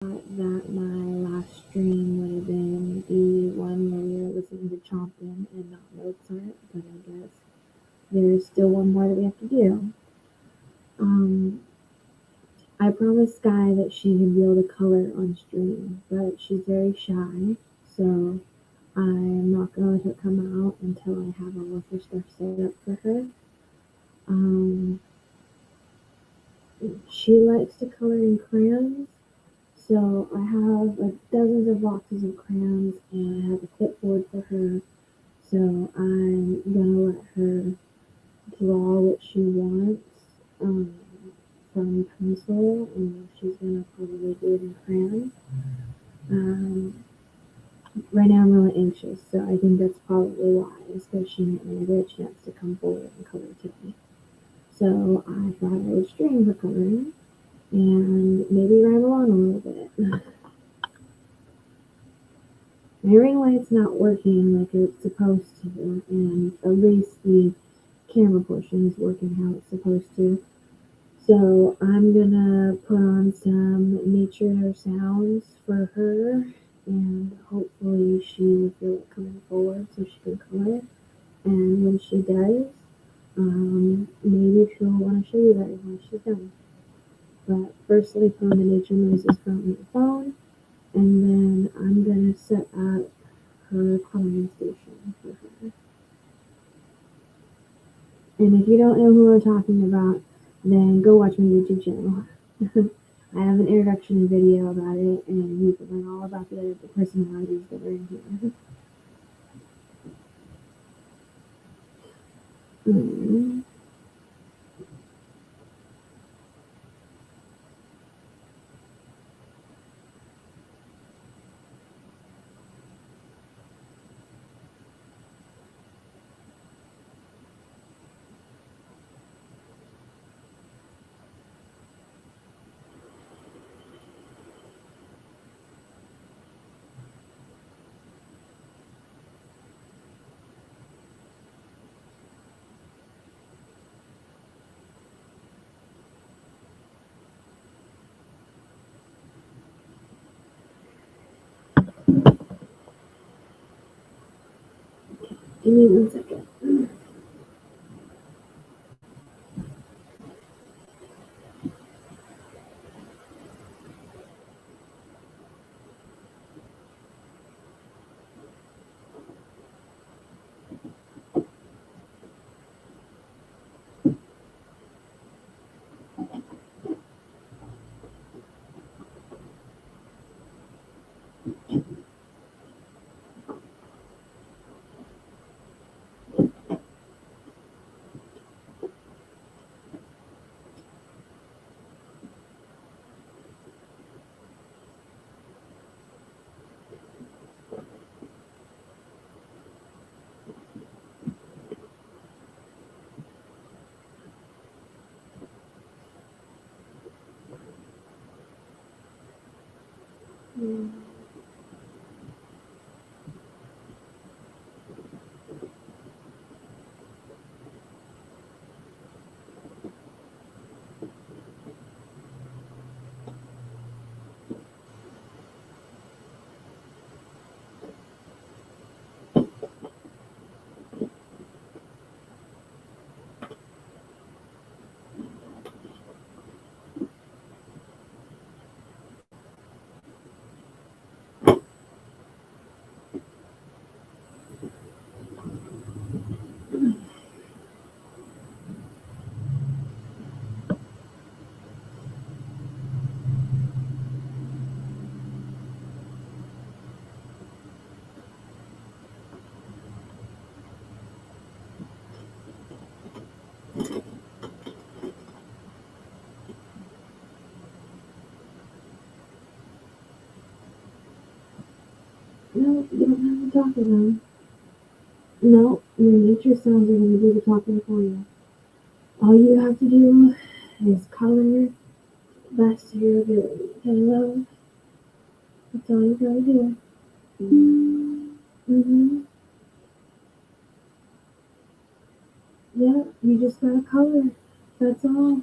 that my last stream would have been the one where we were listening to Chompin' and not Mozart, but I guess there's still one more that we have to do. Um, I promised Sky that she would be able to color on stream, but she's very shy, so I'm not gonna let her come out until I have all of her stuff set up for her. Um, she likes to color in crayons, so I have like dozens of boxes of crayons and I have a clipboard for her. So I'm gonna let her draw what she wants um, from pencil, and she's gonna probably do it in crayon. Um, right now I'm really anxious, so I think that's probably why, especially she didn't really get a chance to come forward and color today. So I thought I would stream her coloring and maybe ramble on a little bit. My ring light's not working like it's supposed to, and at least the camera portion is working how it's supposed to. So I'm gonna put on some nature sounds for her, and hopefully she will feel it coming forward so she can color. And when she does, maybe she'll want to show you guys when she's done. But first, let me put on the nature noises from my phone, and then I'm gonna set up her coloring station for her. And if you don't know who we're talking about, then go watch my YouTube channel. I have an introduction video about it, and you can learn all about the other personalities that are in here. Hmm. Give me 1 second. No, you don't have to talk to them. No, your nature sounds are going to do the talking for you. All you have to do is color best of your ability. Hello? That's all you gotta do. Mm-hmm. Yeah, you just gotta color. That's all.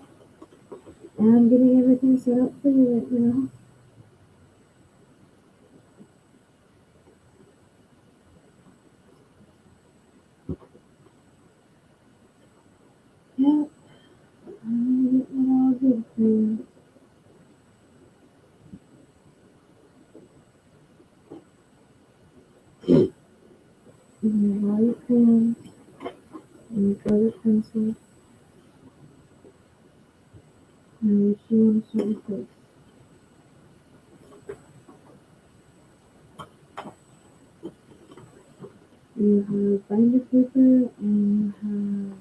And I'm getting everything set up for you right now. crayons. You have all your crayons and your colored pencils. Now which you want to start with first? You have binder paper and you have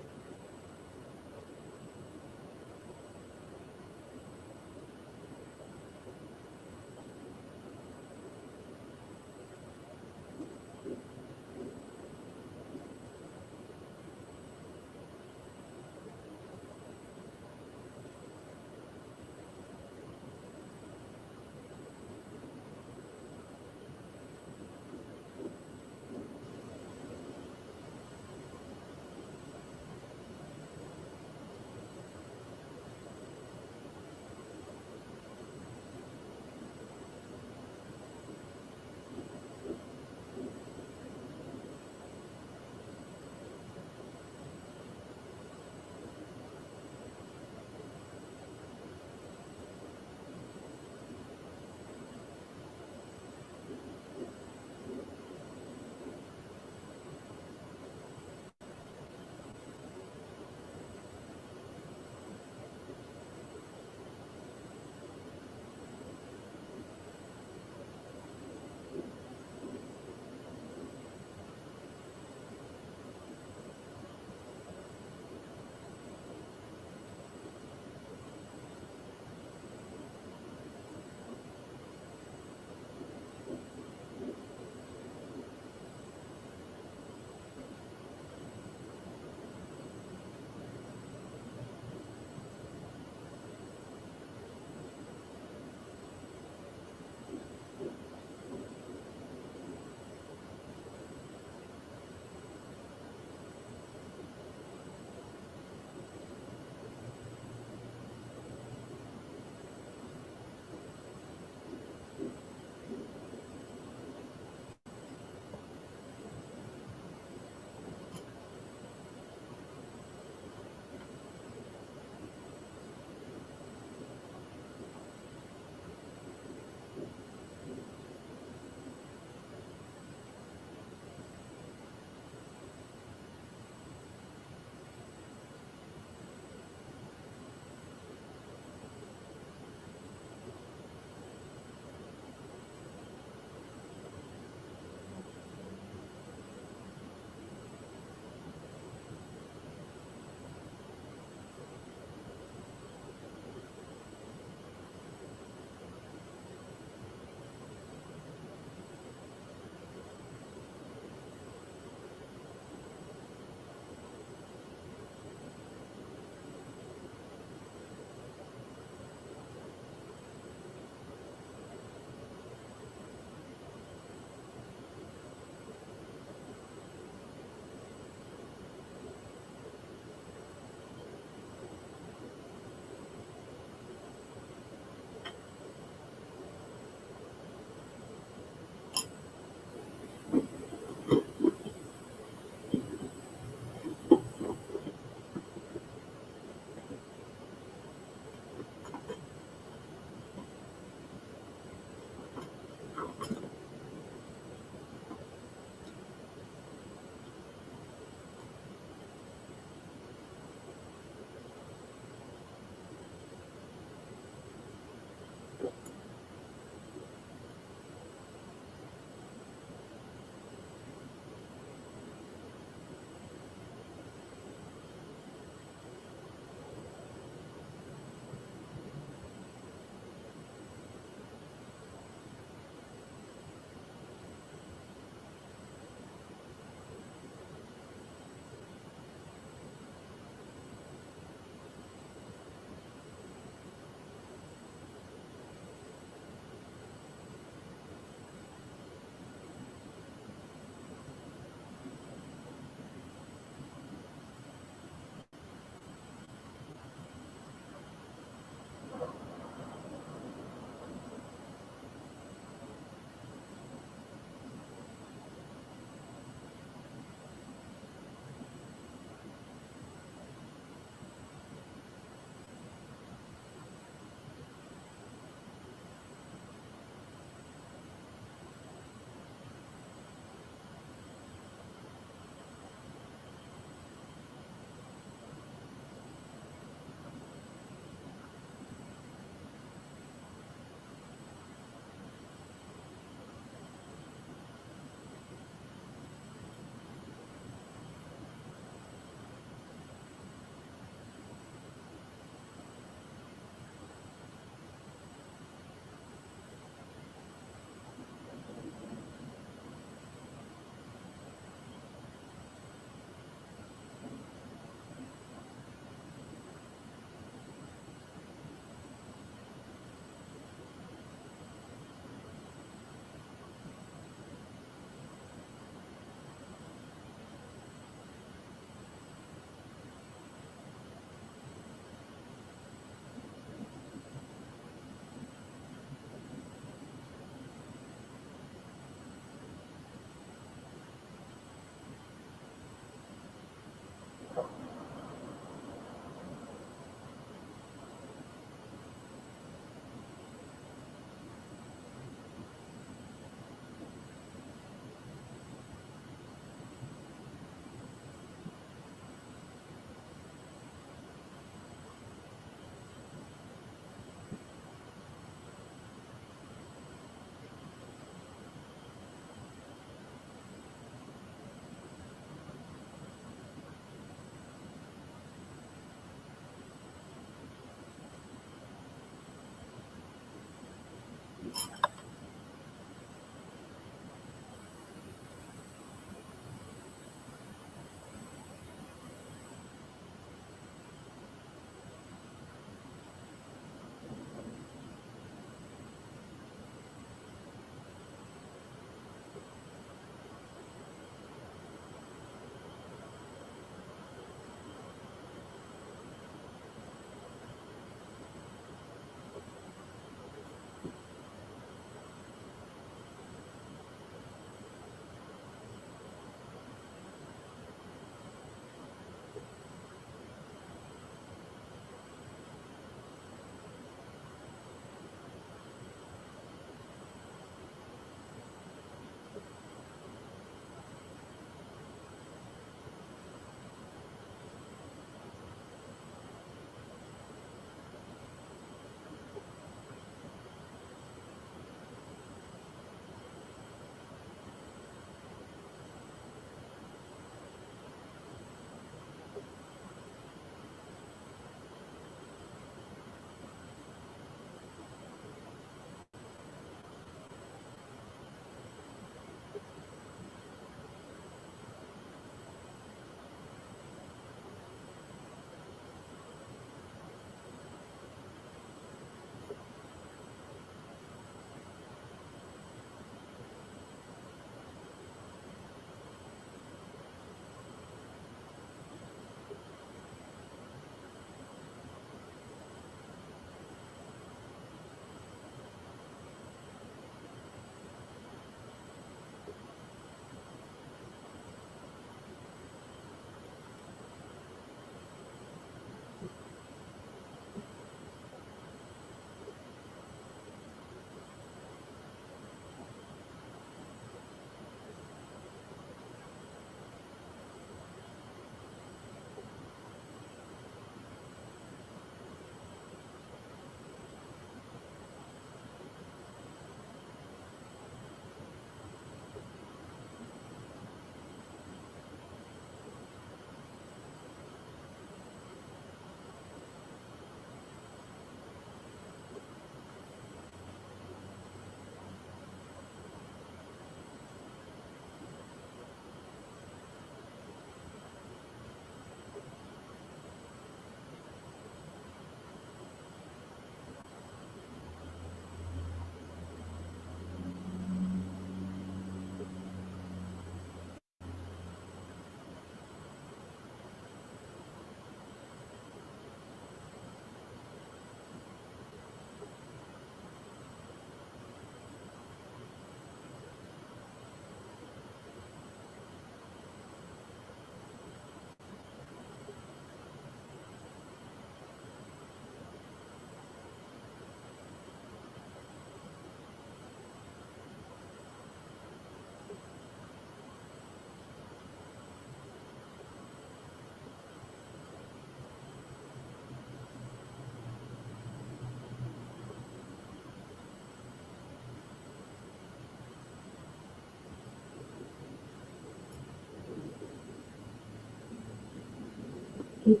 It's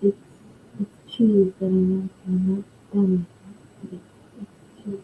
it's it's cheese that I'm not done with it. It's cheese.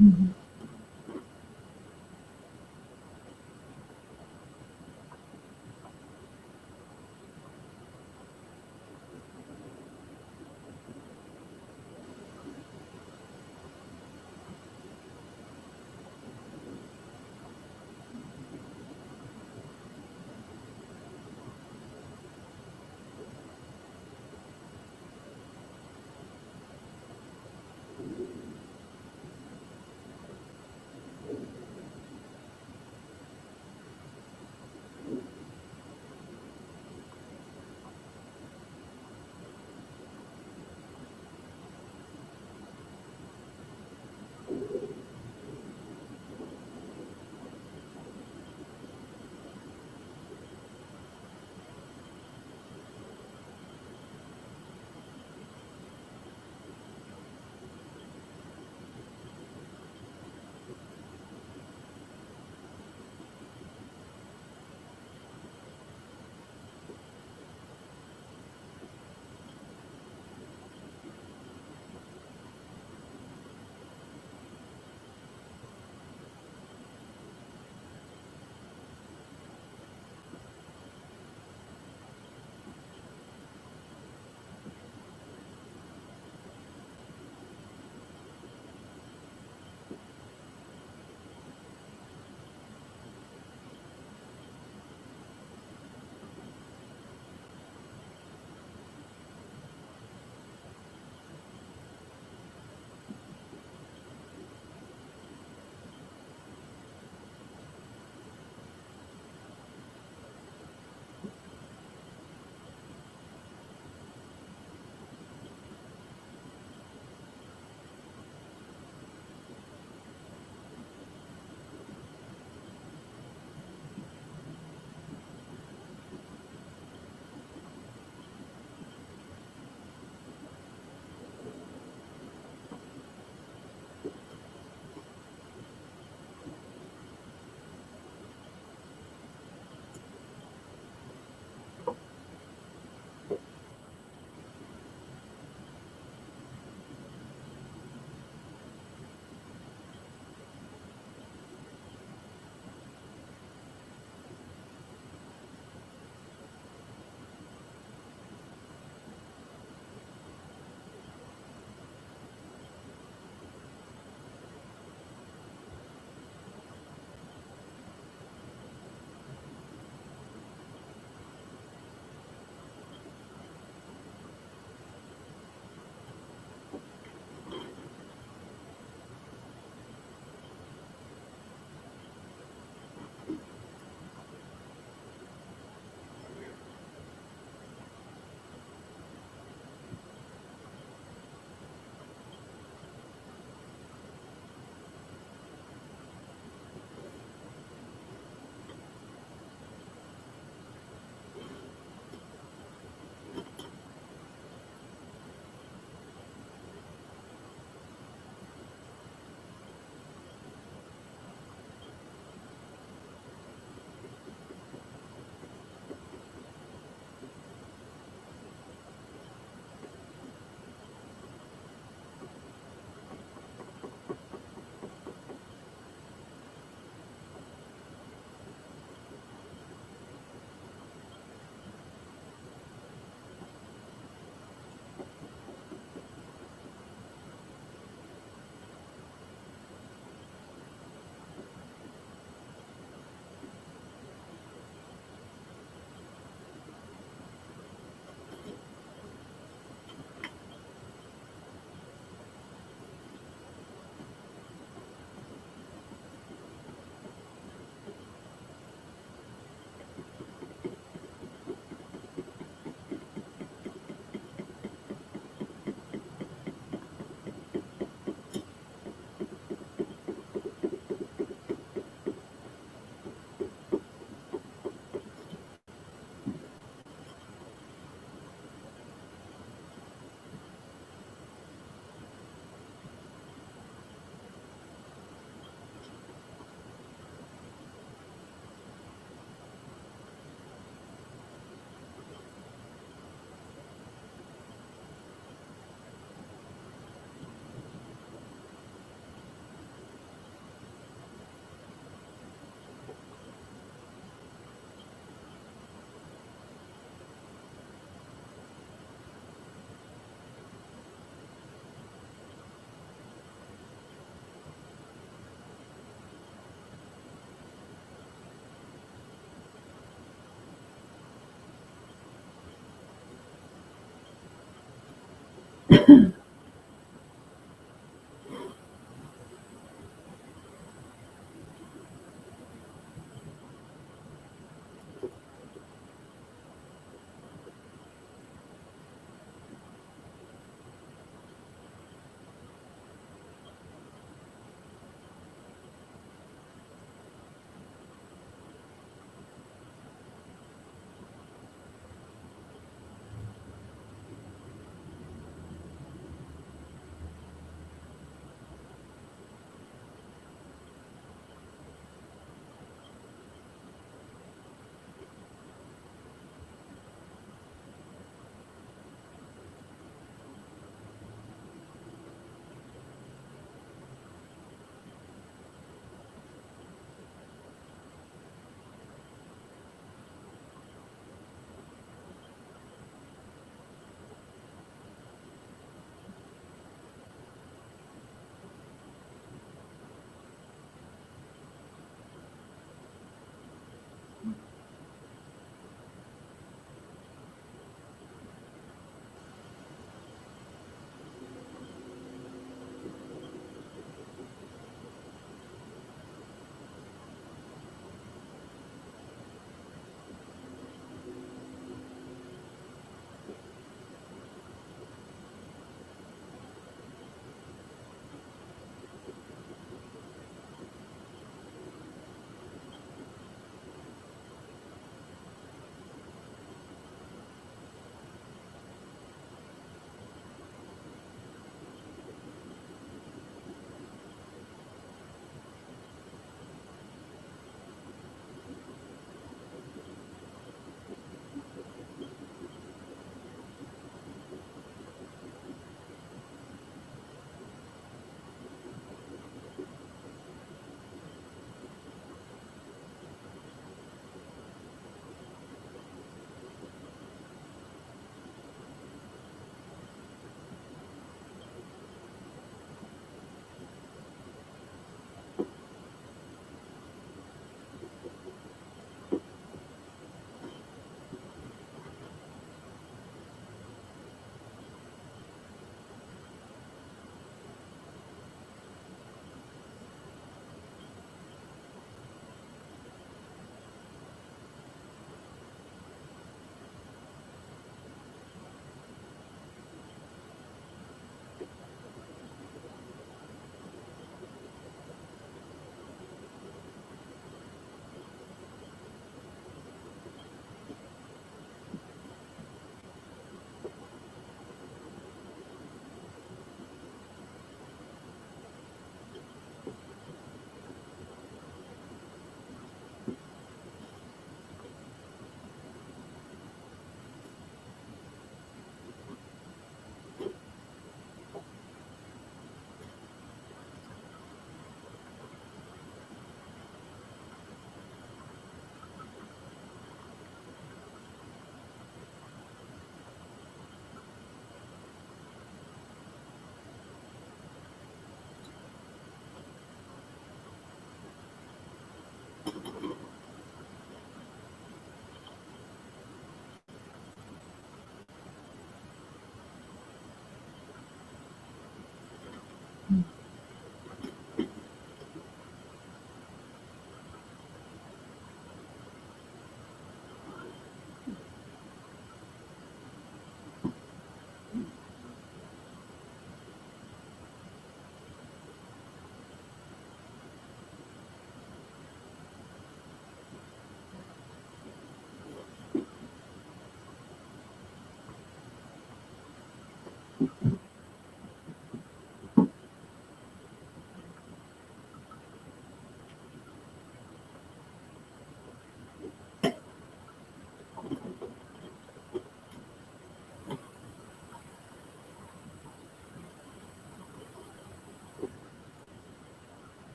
Mhm.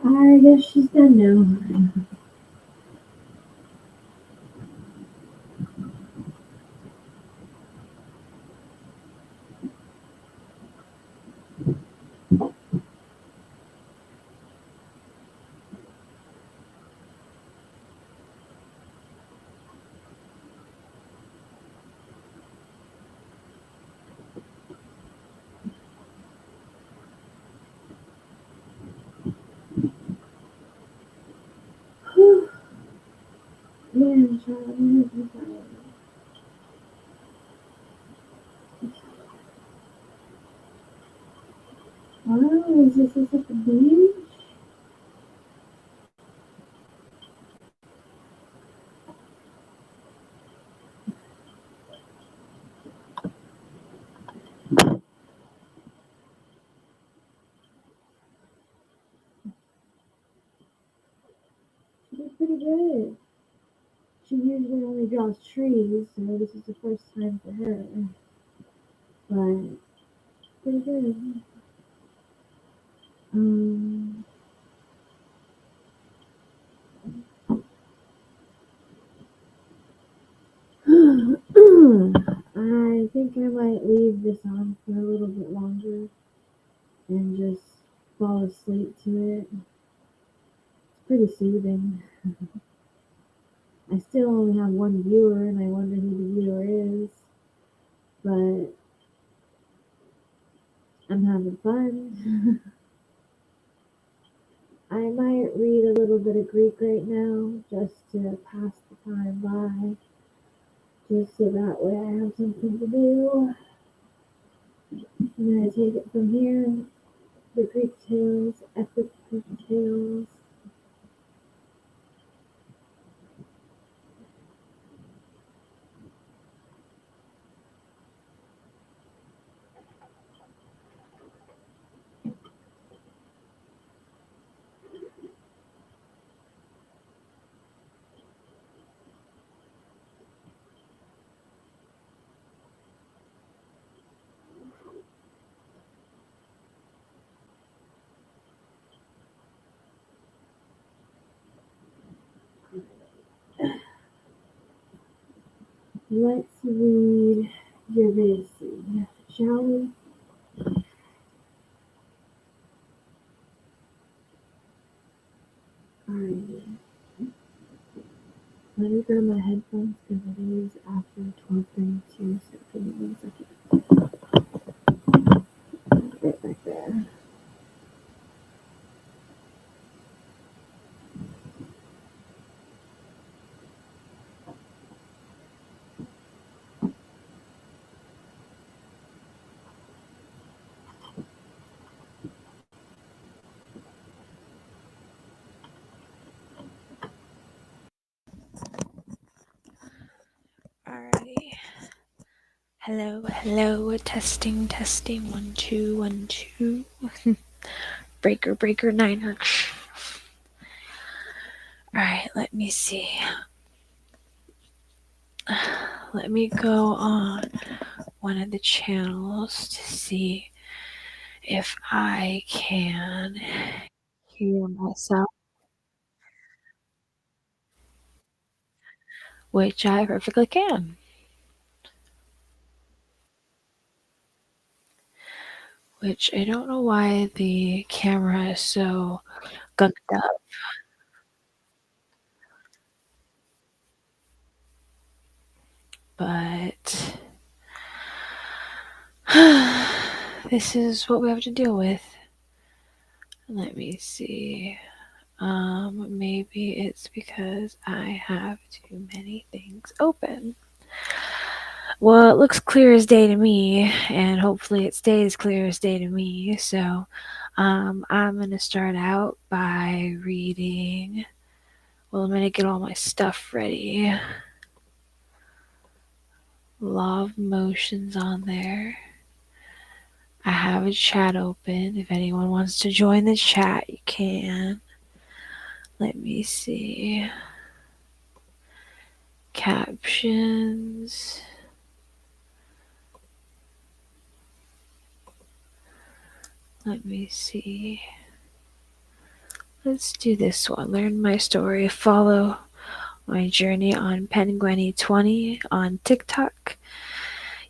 I guess she's done now. Man, Charlotte, I'm tired. Wow, is this at the beach? She did pretty good. She usually only draws trees, so this is the first time for her. But pretty good. Um, I think I might leave this on for a little bit longer and just fall asleep to it. It's pretty soothing. I still only have one viewer, and I wonder who the viewer is, but I'm having fun. I might read a little bit of Greek right now just to pass the time by, just so that way I have something to do. And then I take it from here. The Greek tales, epic Greek tales. Let's read Gervaisi, shall we? Alright. Let me grab my headphones because it is after 12:32, so give me 1 second. Right back there. Alrighty. Hello, hello. Testing, testing. 1, 2, 1, 2. Breaker, breaker, niner. Alright, let me see. Let me go on one of the channels to see if I can hear myself, which I perfectly can. Which I don't know why the camera is so gunked up, but this is what we have to deal with. Let me see. Maybe it's because I have too many things open. Well, it looks clear as day to me, and hopefully it stays clear as day to me. So, I'm going to start out by reading. Well, I'm going to get all my stuff ready. Law of motions on there. I have a chat open. If anyone wants to join the chat, you can. Let me see. Captions. Let me see. Let's do this one. Learn my story. Follow my journey on Penguiny20 on TikTok.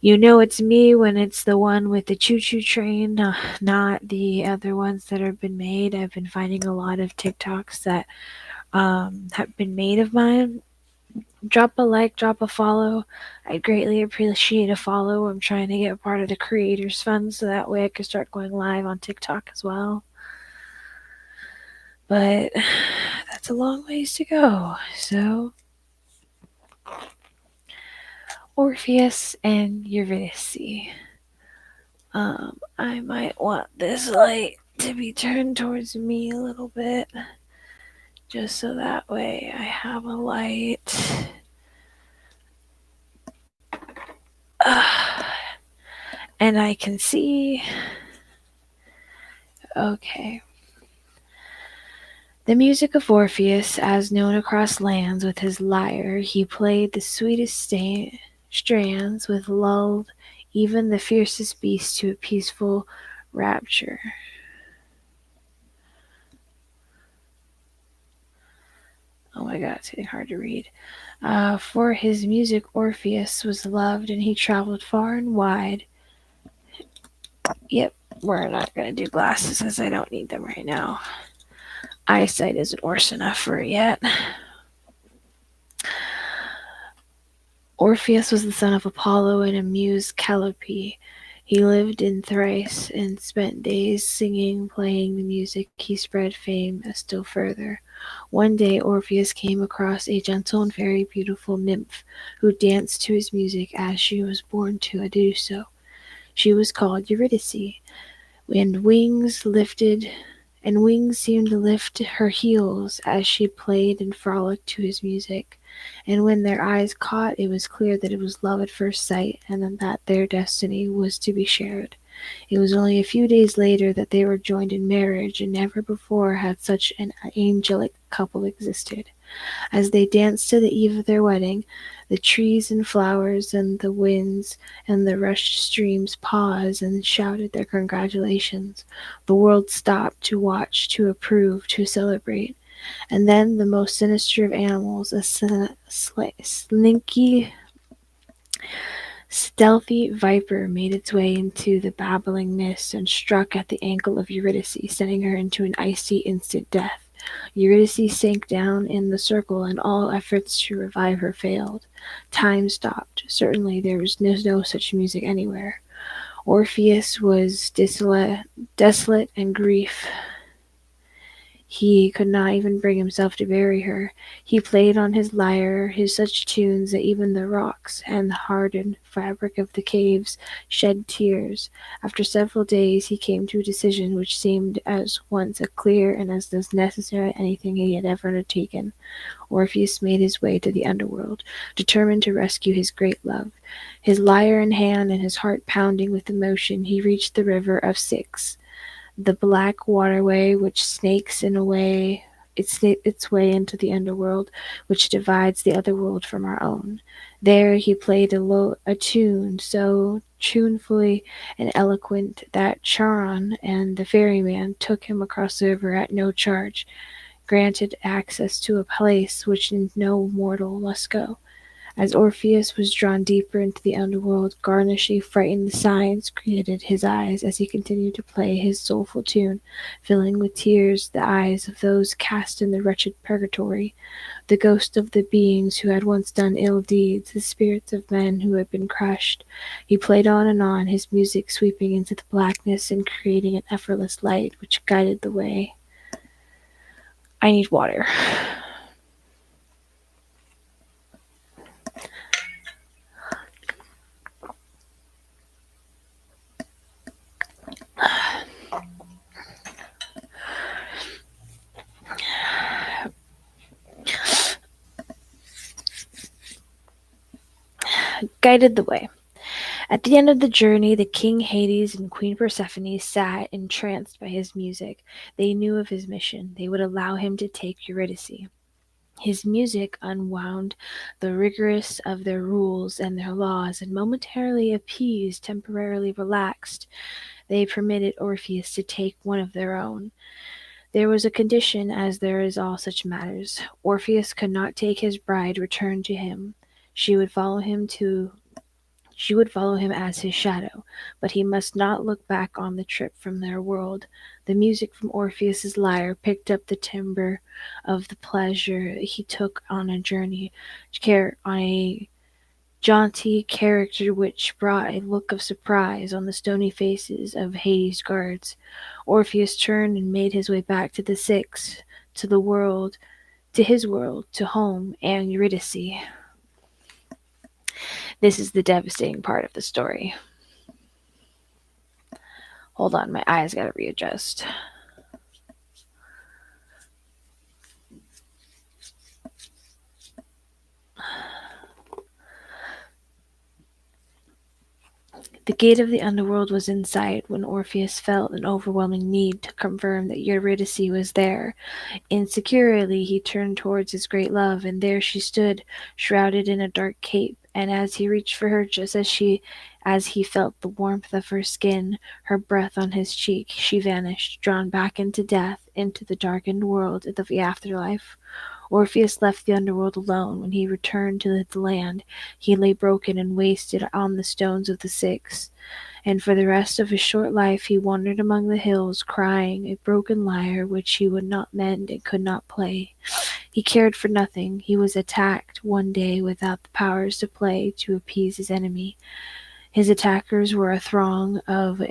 You know it's me when it's the one with the choo-choo train, not the other ones that have been made. I've been finding a lot of TikToks that have been made of mine. Drop a like, drop a follow. I'd greatly appreciate a follow. I'm trying to get part of the Creators Fund so that way I can start going live on TikTok as well. But that's a long ways to go. So, Orpheus and Eurydice. I might want this light to be turned towards me a little bit, just so that way I have a light. And I can see. Okay. The music of Orpheus, as known across lands with his lyre, he played the sweetest strands with lulled even the fiercest beast to a peaceful rapture. Oh my god, it's getting hard to read. For his music, Orpheus was loved, and he traveled far and wide. Yep, we're not going to do glasses as I don't need them right now. Eyesight isn't worse enough for it yet. Orpheus was the son of Apollo and a muse Calliope. He lived in Thrace and spent days singing, playing the music. He spread fame still further. One day Orpheus came across a gentle and very beautiful nymph who danced to his music as she was born to do so. She was called Eurydice, and wings seemed to lift her heels as she played and frolicked to his music. And when their eyes caught, it was clear that it was love at first sight, and that their destiny was to be shared. It was only a few days later that they were joined in marriage, and never before had such an angelic couple existed. As they danced to the eve of their wedding, the trees and flowers and the winds and the rushed streams paused and shouted their congratulations. The world stopped to watch, to approve, to celebrate. And then the most sinister of animals, a slinky, stealthy viper, made its way into the babbling mist and struck at the ankle of Eurydice, sending her into an icy instant death. Eurydice sank down in the circle, and all efforts to revive her failed. Time stopped. Certainly there was no such music anywhere. Orpheus was desolate and grief. He could not even bring himself to bury her. He played on his lyre such tunes that even the rocks and the hardened fabric of the caves shed tears. After several days he came to a decision which seemed at once as clear and as necessary as anything he had ever undertaken. Orpheus made his way to the underworld, determined to rescue his great love. His lyre in hand and his heart pounding with emotion, he reached the river of Styx, the black waterway which snakes its way into the underworld, which divides the other world from our own. There he played a tune so tunefully and eloquent that Charon and the ferryman took him across the river at no charge, granted access to a place which no mortal must go. As Orpheus was drawn deeper into the underworld, garnishly frightened signs greeted his eyes as he continued to play his soulful tune, filling with tears the eyes of those cast in the wretched purgatory, the ghosts of the beings who had once done ill deeds, the spirits of men who had been crushed. He played on, his music sweeping into the blackness and creating an effortless light which guided the way. I need water. Guided the way. At the end of the journey, the King Hades and Queen Persephone sat entranced by his music. They knew of his mission. They would allow him to take Eurydice. His music unwound the rigorous of their rules and their laws, and momentarily appeased, temporarily relaxed, they permitted Orpheus to take one of their own. There was a condition, as there is all such matters. Orpheus could not take his bride returned to him. She would follow him as his shadow, but he must not look back on the trip from their world. The music from Orpheus's lyre picked up the timbre of the pleasure he took on a journey, on a jaunty character which brought a look of surprise on the stony faces of Hades' guards. Orpheus turned and made his way back to the Six, to the world, to his world, to home and Eurydice. This is the devastating part of the story. Hold on, my eyes gotta readjust. The gate of the underworld was in sight when Orpheus felt an overwhelming need to confirm that Eurydice was there. Insecurely he turned towards his great love, and there she stood, shrouded in a dark cape, and as he reached for her, just as he felt the warmth of her skin, her breath on his cheek, she vanished, drawn back into death, into the darkened world of the afterlife. Orpheus left the underworld alone. When he returned to the land, he lay broken and wasted on the stones of the Six, and for the rest of his short life he wandered among the hills, crying, a broken lyre which he would not mend and could not play. He cared for nothing. He was attacked one day without the powers to play to appease his enemy. His attackers were a throng of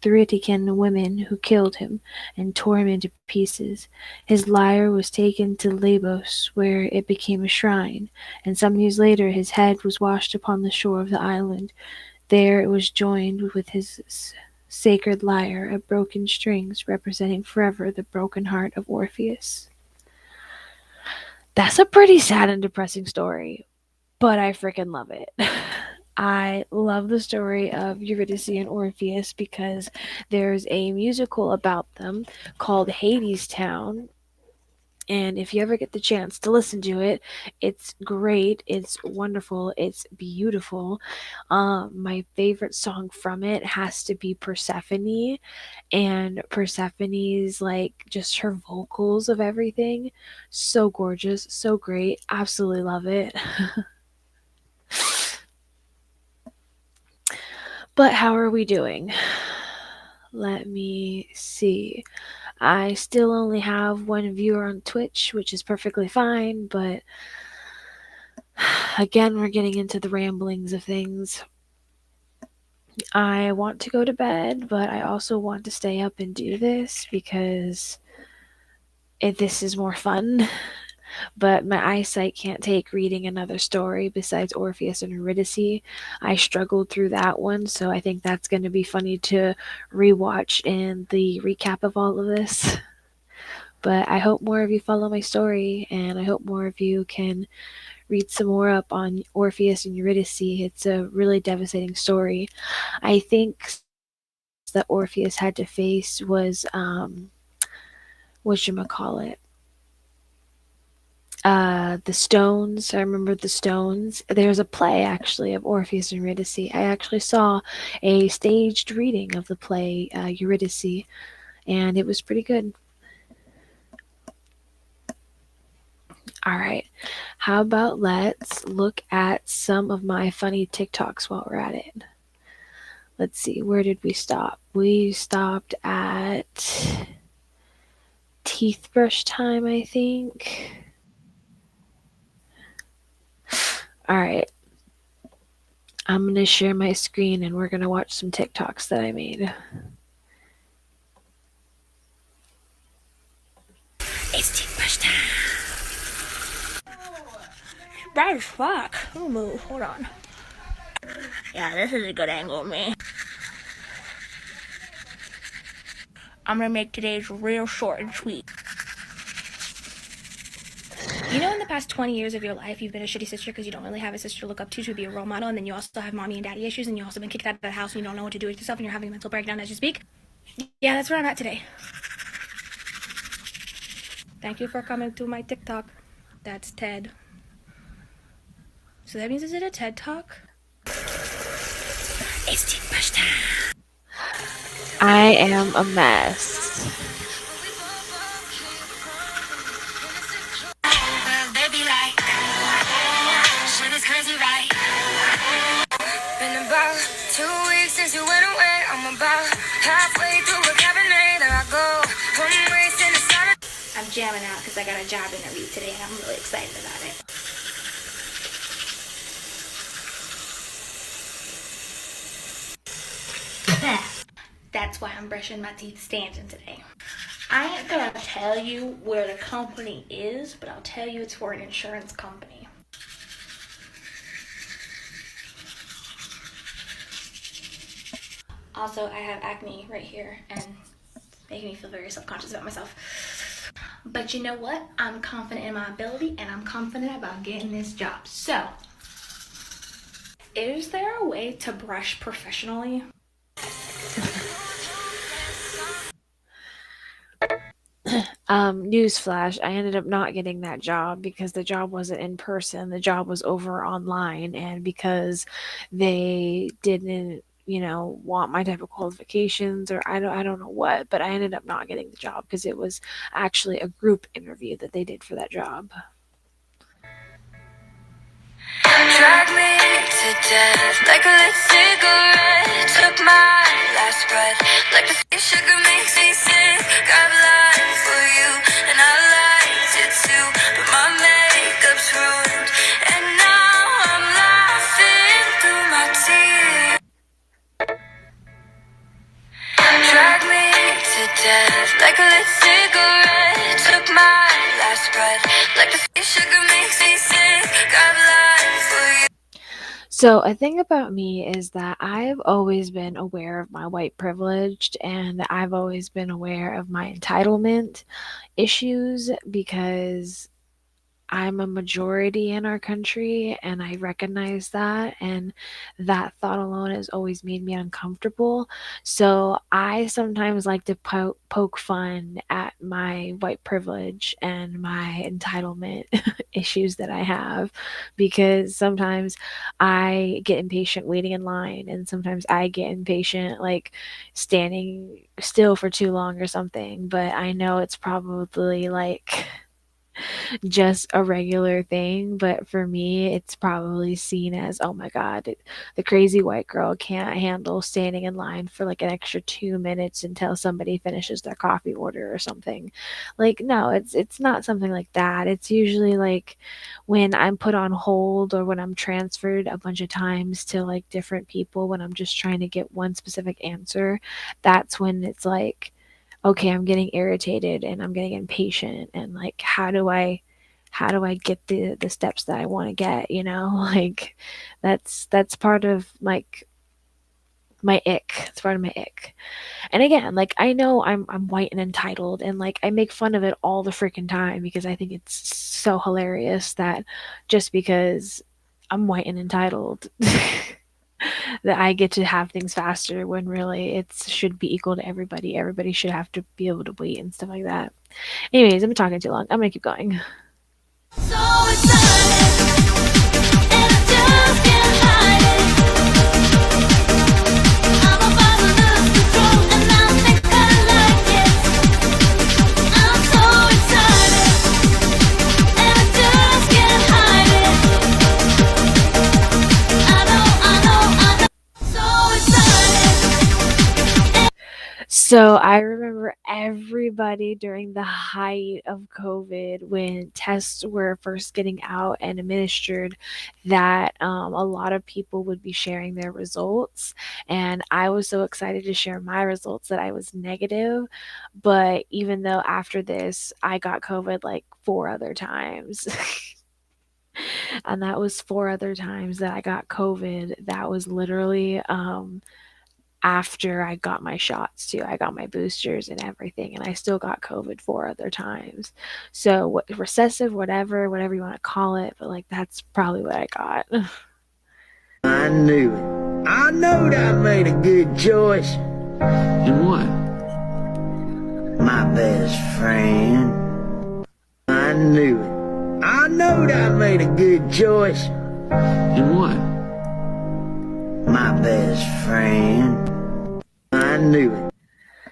Thryatican women who killed him and tore him into pieces. His lyre was taken to Lesbos, where it became a shrine, and some years later his head was washed upon the shore of the island. There it was joined with his sacred lyre of broken strings, representing forever the broken heart of Orpheus. That's a pretty sad and depressing story, but I freaking love it. I love the story of Eurydice and Orpheus because there's a musical about them called Hadestown. And if you ever get the chance to listen to it, it's great. It's wonderful. It's beautiful. My favorite song from it has to be Persephone. And Persephone's, like, just her vocals of everything. So gorgeous. So great. Absolutely love it. But how are we doing? Let me see. I still only have one viewer on Twitch, which is perfectly fine, but again, we're getting into the ramblings of things. I want to go to bed, but I also want to stay up and do this because this is more fun. But my eyesight can't take reading another story besides Orpheus and Eurydice. I struggled through that one, so I think that's going to be funny to rewatch in the recap of all of this. But I hope more of you follow my story, and I hope more of you can read some more up on Orpheus and Eurydice. It's a really devastating story. I think that Orpheus had to face was whatchamacallit, the Stones. I remember the Stones. There's a play actually of Orpheus and Eurydice. I actually saw a staged reading of the play Eurydice, and it was pretty good. All right. How about let's look at some of my funny TikToks while we're at it. Let's see, where did we stop? We stopped at teeth brush time, I think. All right. I'm going to share my screen and we're going to watch some TikToks that I made. It's toothbrush time. Bright as fuck. I'll move. Hold on. Yeah, this is a good angle of me. I'm gonna make today's real short and sweet. You know, in the past 20 years of your life, you've been a shitty sister because you don't really have a sister to look up to be a role model, and then you also have mommy and daddy issues, and you've also been kicked out of the house and you don't know what to do with yourself, and you're having a mental breakdown as you speak? Yeah, that's where I'm at today. Thank you for coming to my TikTok. That's TED. So that means, is it a TED Talk? It's toothbrush time. I am a mess. Baby, like, shit is crazy, right? Been about 2 weeks since you went away. I'm about halfway through a cabernet. There I go. One waist in the sun. I'm jamming out because I got a job interview today and I'm really excited about it. That's why I'm brushing my teeth standing today. I ain't gonna tell you where the company is, but I'll tell you it's for an insurance company. Also, I have acne right here and making me feel very self-conscious about myself. But you know what? I'm confident in my ability and I'm confident about getting this job. So, is there a way to brush professionally? Newsflash, I ended up not getting that job because the job wasn't in person. The job was over online, and because they didn't, want my type of qualifications, or I don't know what, but I ended up not getting the job because it was actually a group interview that they did for that job. Drag me to death like a lit cigarette. Took my last breath like the sweet sugar makes me sick. Got life for you and I liked it too, but my makeup's ruined and now I'm laughing through my tears. Drag me to death like a lit cigarette. Took my last breath like the sweet sugar makes me sick. Got life for you. So a thing about me is that I've always been aware of my white privilege, and I've always been aware of my entitlement issues because I'm a majority in our country and I recognize that, and that thought alone has always made me uncomfortable. So I sometimes like to poke fun at my white privilege and my entitlement issues that I have, because sometimes I get impatient waiting in line, and sometimes I get impatient like standing still for too long or something, but I know it's probably like just a regular thing, but for me, it's probably seen as, oh my God, the crazy white girl can't handle standing in line for like an extra 2 minutes until somebody finishes their coffee order or something. Like, no, it's not something like that. It's usually like when I'm put on hold or when I'm transferred a bunch of times to like different people when I'm just trying to get one specific answer. That's when it's like, okay, I'm getting irritated and I'm getting impatient, and like how do I get the steps that I want to get, like that's part of like my ick. It's part of my ick. And again, like I know I'm white and entitled, and like I make fun of it all the freaking time because I think it's so hilarious that just because I'm white and entitled that I get to have things faster when really it should be equal to everybody. Everybody should have to be able to wait and stuff like that. Anyways, I've been talking too long. I'm gonna keep going. So excited, and I just can't hide it. I'm about to lose control, and I think I like it. I'm so excited, and I just So I remember everybody during the height of COVID when tests were first getting out and administered that a lot of people would be sharing their results. And I was so excited to share my results that I was negative. But even though after this, I got COVID like 4 other times. And that was 4 other times that I got COVID. That was literally after I got my shots too. I got my boosters and everything, and I still got COVID 4 other times. So what recessive, whatever you want to call it, but like that's probably what I got. I knew it. I knowed I made a good choice. In what? My best friend. I knew it. I knowed I made a good choice. In what? My best friend. I knew it.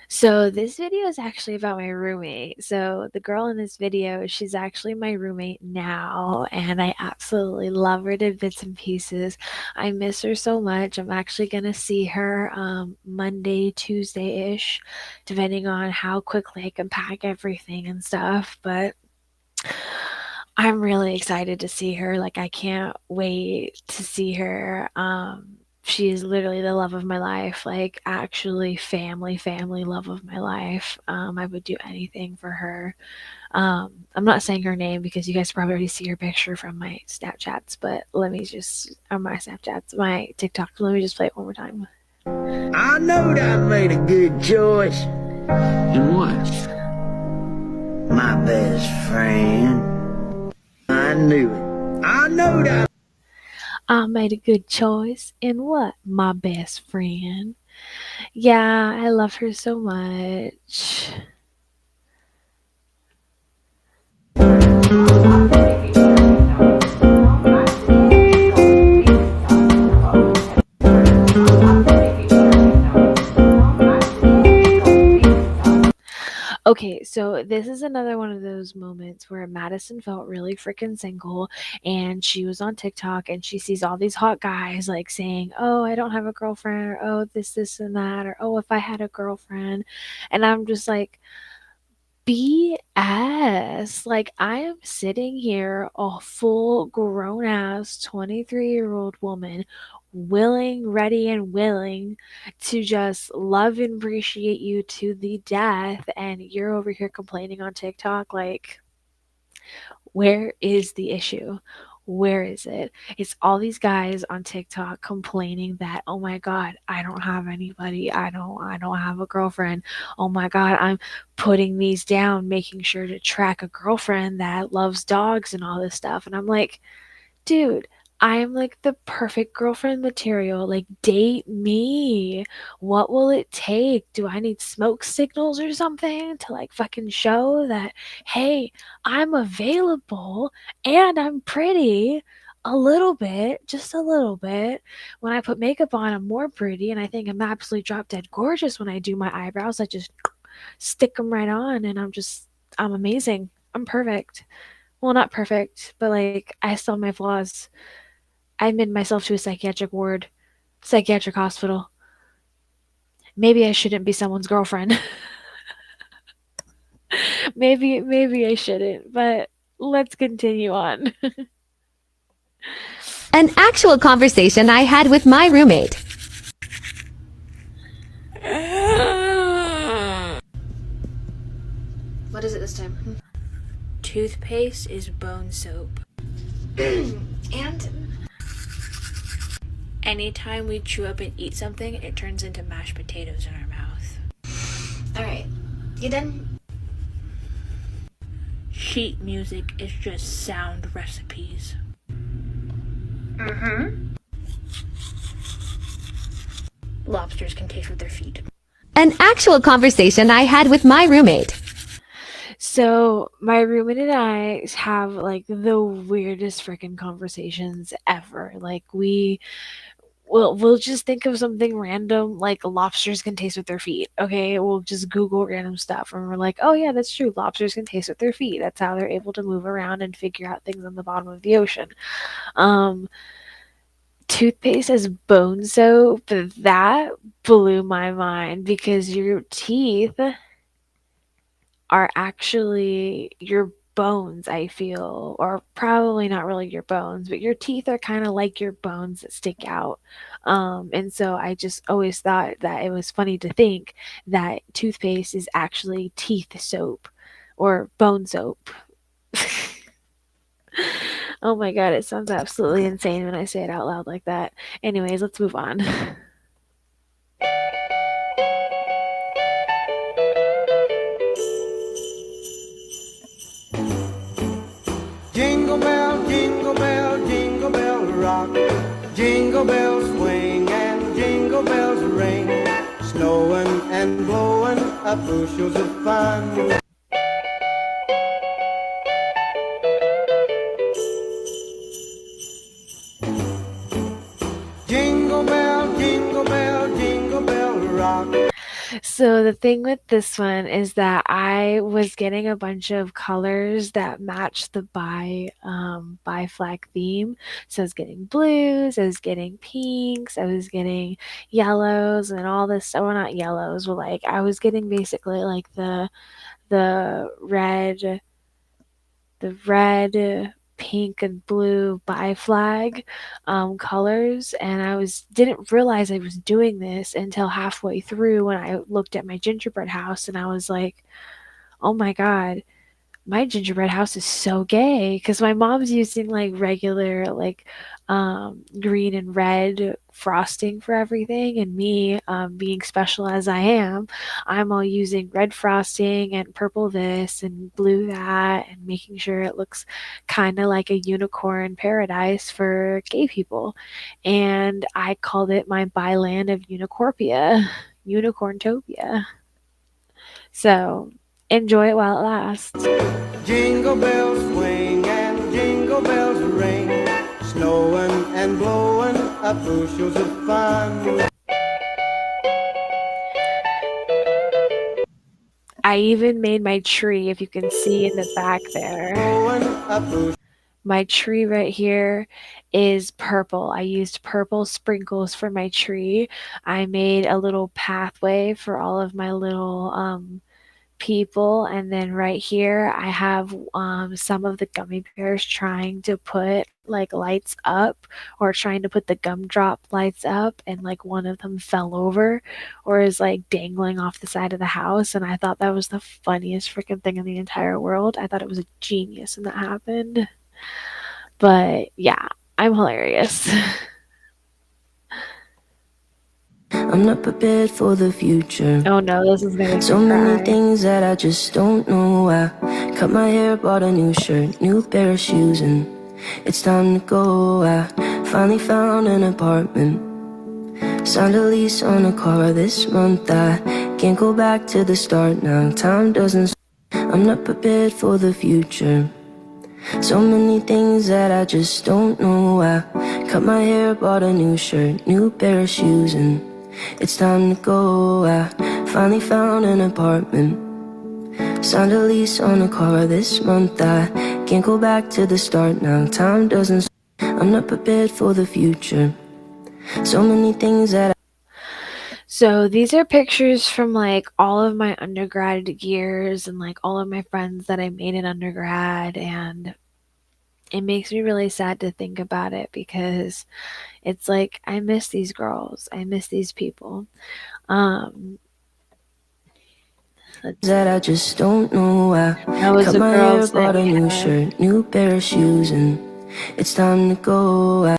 So this video is actually about my roommate. So the girl in this video, she's actually my roommate now, and I absolutely love her to bits and pieces. I miss her so much. I'm actually gonna see her Monday, Tuesday-ish, depending on how quickly I can pack everything and stuff. But I'm really excited to see her. Like I can't wait to see her. She is literally the love of my life, like actually family love of my life. I would do anything for her. I'm not saying her name because you guys probably already see her picture from my Snapchats, but let me just, or my Snapchats, my TikTok, let me just play it one more time. I knowed I made a good choice. In what? My best friend. I knew it. I knowed I made a good choice in what? My best friend. Yeah, I love her so much. Okay, so this is another one of those moments where Madison felt really freaking single, and she was on TikTok and she sees all these hot guys like saying, "Oh, I don't have a girlfriend," or "Oh, this and that," or "Oh, if I had a girlfriend." And I'm just like, BS. Like, I am sitting here, a full grown ass 23-year-old woman, willing, ready, and willing to just love and appreciate you to the death. And you're over here complaining on TikTok. Like, where is the issue? Where is it? It's all these guys on TikTok complaining that, oh my God, I don't have anybody. I don't have a girlfriend. Oh my God, I'm putting these down, making sure to track a girlfriend that loves dogs and all this stuff. And I'm like, dude, I am like the perfect girlfriend material. Like, date me. What will it take? Do I need smoke signals or something to like fucking show that, hey, I'm available and I'm pretty? A little bit, just a little bit. When I put makeup on, I'm more pretty, and I think I'm absolutely drop dead gorgeous when I do my eyebrows. I just stick them right on, and I'm amazing. I'm perfect. Well, not perfect, but like I still have my flaws. I admit myself to a psychiatric hospital. Maybe I shouldn't be someone's girlfriend. maybe I shouldn't, but let's continue on. An actual conversation I had with my roommate. What is it this time? Toothpaste is bone soap. And anytime we chew up and eat something, it turns into mashed potatoes in our mouth. Alright, you done? Sheet music is just sound recipes. Lobsters can taste with their feet. An actual conversation I had with my roommate. So my roommate and I have like the weirdest freaking conversations ever. Like we'll just think of something random, like lobsters can taste with their feet. Okay, we'll just Google random stuff, and we're like, oh yeah, that's true. Lobsters can taste with their feet. That's how they're able to move around and figure out things on the bottom of the ocean. toothpaste as bone soap, that blew my mind because your teeth are actually your bones, I feel, or probably not really your bones, but your teeth are kind of like your bones that stick out. And so I just always thought that it was funny to think that toothpaste is actually teeth soap or bone soap. Oh my god, it sounds absolutely insane when I say it out loud like that. Anyways, let's move on. Jingle bell rock. Jingle bells swing and jingle bells ring. Snowing and blowing up bushels of fun. Jingle bell rock. So the thing with this one is that I was getting a bunch of colors that matched the bi flag theme. So I was getting blues, I was getting pinks, I was getting yellows and all this. So well, not yellows, but like I was getting basically like the red, pink, and blue bi-flag colors, and I didn't realize I was doing this until halfway through when I looked at my gingerbread house, and I was like, "Oh my god, my gingerbread house is so gay," because my mom's using like regular like green and red frosting for everything, and me being special as I am, I'm all using red frosting and purple this and blue that and making sure it looks kind of like a unicorn paradise for gay people. And I called it my Byland of Unicorpia, Unicorntopia. So enjoy it while it lasts. Jingle bells swing and jingle bells ring. Snowing and blowing up bushels of fun. I even made my tree, if you can see in the back there. Blowing up bushels. My tree right here is purple. I used purple sprinkles for my tree. I made a little pathway for all of my little people, and then right here I have some of the gummy bears trying to put like lights up or trying to put the gumdrop lights up, and like one of them fell over or is like dangling off the side of the house, and I thought that was the funniest freaking thing in the entire world. I thought it was a genius when that happened. But yeah, I'm hilarious. I'm not prepared for the future. Oh no, this is gonna be So many things that I just don't know. I cut my hair, bought a new shirt, new pair of shoes, and it's time to go. I finally found an apartment, signed a lease on a car this month. I can't go back to the start now. Time doesn't. I'm not prepared for the future. So many things that I just don't know. I cut my hair, bought a new shirt, new pair of shoes, and it's time to go. I finally found an apartment, signed a lease on a car this month. I can't go back to the start now. Time doesn't. I'm not prepared for the future. So many things that So these are pictures from like all of my undergrad years and like all of my friends that I made in undergrad, and it makes me really sad to think about it because it's like I miss these girls. I miss these people. that I just don't know. I That was cut the my hair, girls that bought a we new had. shirt, new pair of shoes, and it's time to go. I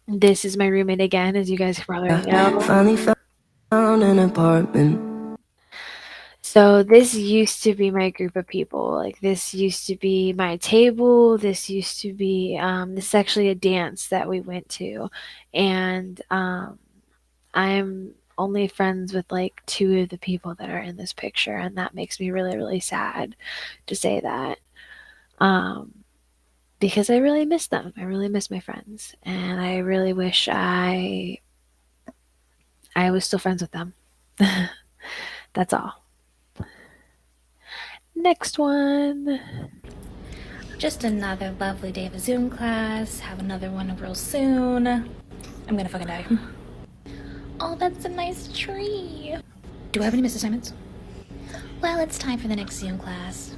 This is my roommate again, as you guys probably know. finally found an apartment. So this used to be my group of people. Like this used to be my table. This used to be this is actually a dance that we went to, and I'm only friends with like two of the people that are in this picture, and that makes me really really sad to say that. Because I really miss them. I really miss my friends, and I really wish I was still friends with them. That's all. Next one. Just another lovely day of a Zoom class. Have another one real soon. I'm gonna fucking die. Oh, that's a nice tree. Do I have any missed assignments? Well, it's time for the next Zoom class.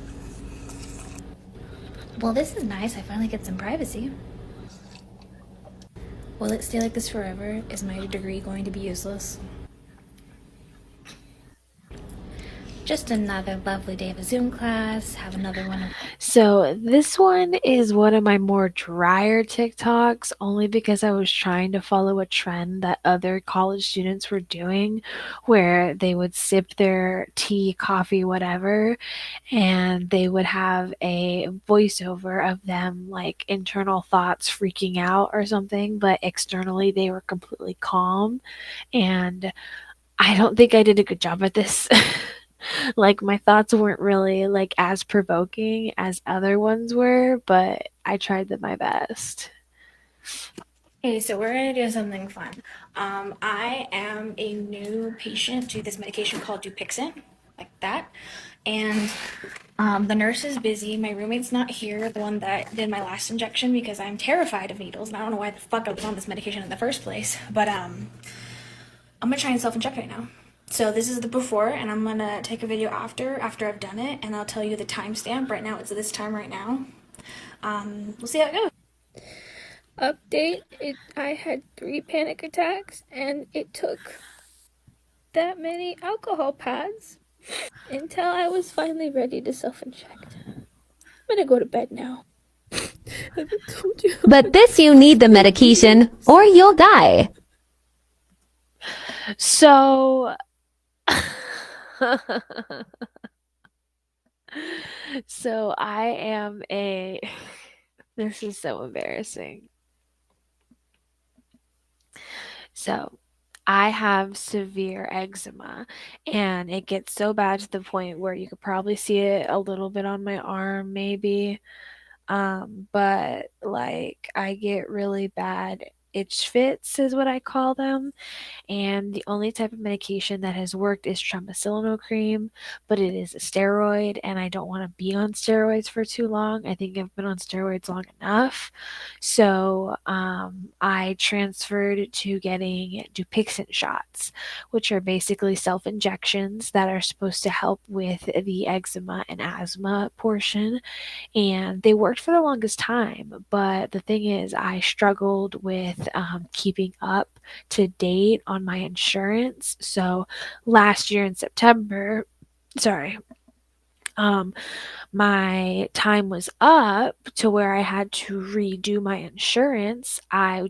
Well, this is nice. I finally get some privacy. Will it stay like this forever? Is my degree going to be useless? Just another lovely day of a Zoom class. Have another one. So this one is one of my more drier TikToks, only because I was trying to follow a trend that other college students were doing, where they would sip their tea, coffee, whatever, and they would have a voiceover of them like internal thoughts freaking out or something, but externally they were completely calm. And I don't think I did a good job at this. Like, my thoughts weren't really like as provoking as other ones were, but I tried my best. Okay, so we're gonna do something fun. I am a new patient to this medication called Dupixent, like that. And the nurse is busy. My roommate's not here, the one that did my last injection, because I'm terrified of needles, and I don't know why the fuck I was on this medication in the first place. But I'm gonna try and self-inject right now. So this is the before, and I'm gonna take a video after I've done it, and I'll tell you the timestamp. Right now it's this time right now. We'll see how it goes. Update, I had 3 panic attacks, and it took that many alcohol pads until I was finally ready to self-inject. I'm gonna go to bed now. I told you. But this you need the medication or you'll die. So so I am a this is so embarrassing. So I have severe eczema, and it gets so bad to the point where you could probably see it a little bit on my arm, maybe. But like I get really bad itch fits is what I call them, and the only type of medication that has worked is triamcinolone cream, but it is a steroid, and I don't want to be on steroids for too long. I think I've been on steroids long enough. So I transferred to getting Dupixent shots, which are basically self-injections that are supposed to help with the eczema and asthma portion, and they worked for the longest time. But the thing is, I struggled with keeping up to date on my insurance. So last year in September, my time was up to where I had to redo my insurance. I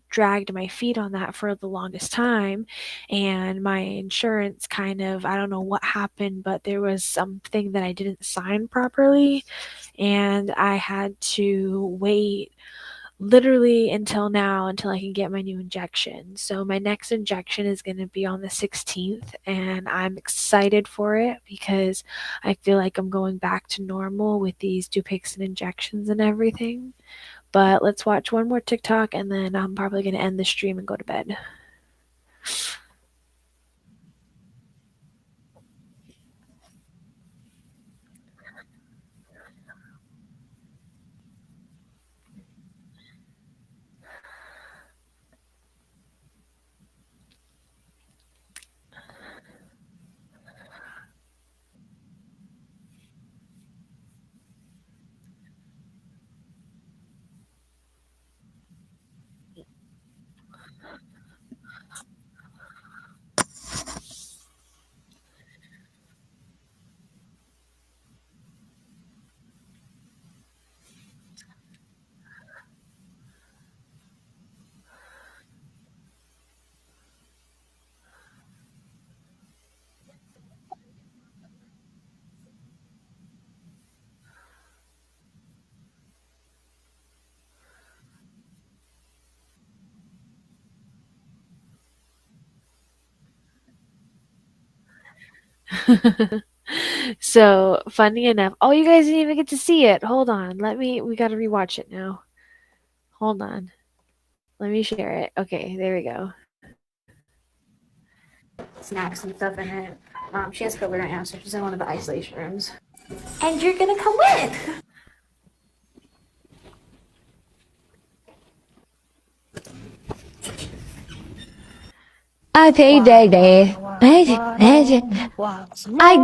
dragged my feet on that for the longest time, and my insurance kind of, I don't know what happened, but there was something that I didn't sign properly, and I had to wait literally until now until I can get my new injection. So my next injection is going to be on the 16th, and I'm excited for it because I feel like I'm going back to normal with these Dupixent injections and everything. But let's watch one more TikTok, and then I'm probably going to end the stream and go to bed. So funny enough, oh, you guys didn't even get to see it. Hold on, we gotta rewatch it now. Hold on, let me share it. Okay, there we go. Snacks and stuff in it. She has COVID right now, so she's in one of the isolation rooms. And you're gonna come with. I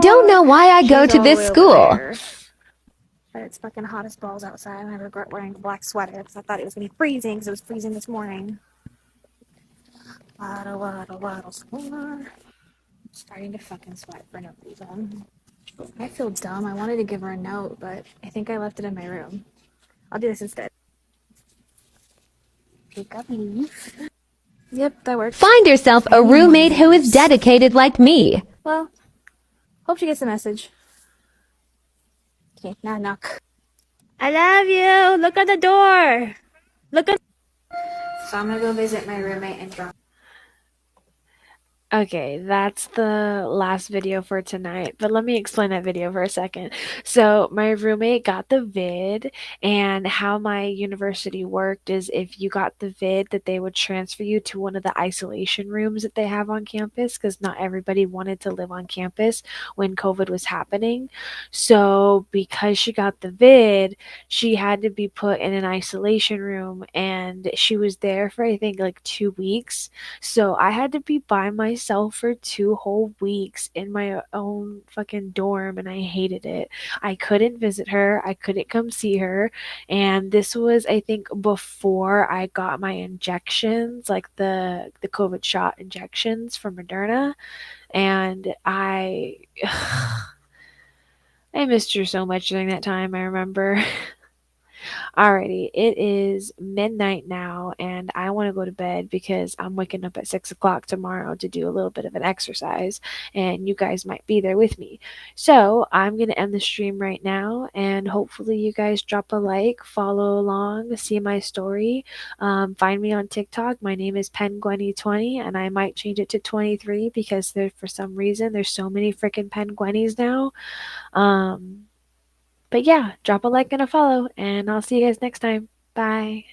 don't know why I go to this school. But it's fucking hot as balls outside, and I regret wearing a black sweater because I thought it was gonna be freezing because it was freezing this morning. Waddle, score. Starting to fucking sweat for no reason. I feel dumb. I wanted to give her a note, but I think I left it in my room. I'll do this instead. Pick up leaf. Yep, that works. Find yourself a roommate who is dedicated like me. Well, hope she gets the message. Okay, now knock. I love you. Look at the door. Look at. So I'm gonna go visit my roommate and drop. Okay, that's the last video for tonight, but let me explain that video for a second. So my roommate got the vid, and how my university worked is if you got the vid, that they would transfer you to one of the isolation rooms that they have on campus, because not everybody wanted to live on campus when COVID was happening. So because she got the vid, she had to be put in an isolation room, and she was there for I think like 2 weeks. So I had to be by myself for 2 whole weeks in my own fucking dorm, and I hated it. I couldn't visit her. I couldn't come see her. And this was, I think, before I got my injections, like the COVID shot injections from Moderna. And I missed her so much during that time, I remember. Alrighty, it is midnight now, and I want to go to bed because I'm waking up at 6 o'clock tomorrow to do a little bit of an exercise, and you guys might be there with me. So I'm going to end the stream right now, and hopefully you guys drop a like, follow along, see my story. Find me on TikTok. My name is Penguenny20, and I might change it to 23 because for some reason there's so many freaking Penguennies now. But yeah, drop a like and a follow, and I'll see you guys next time. Bye.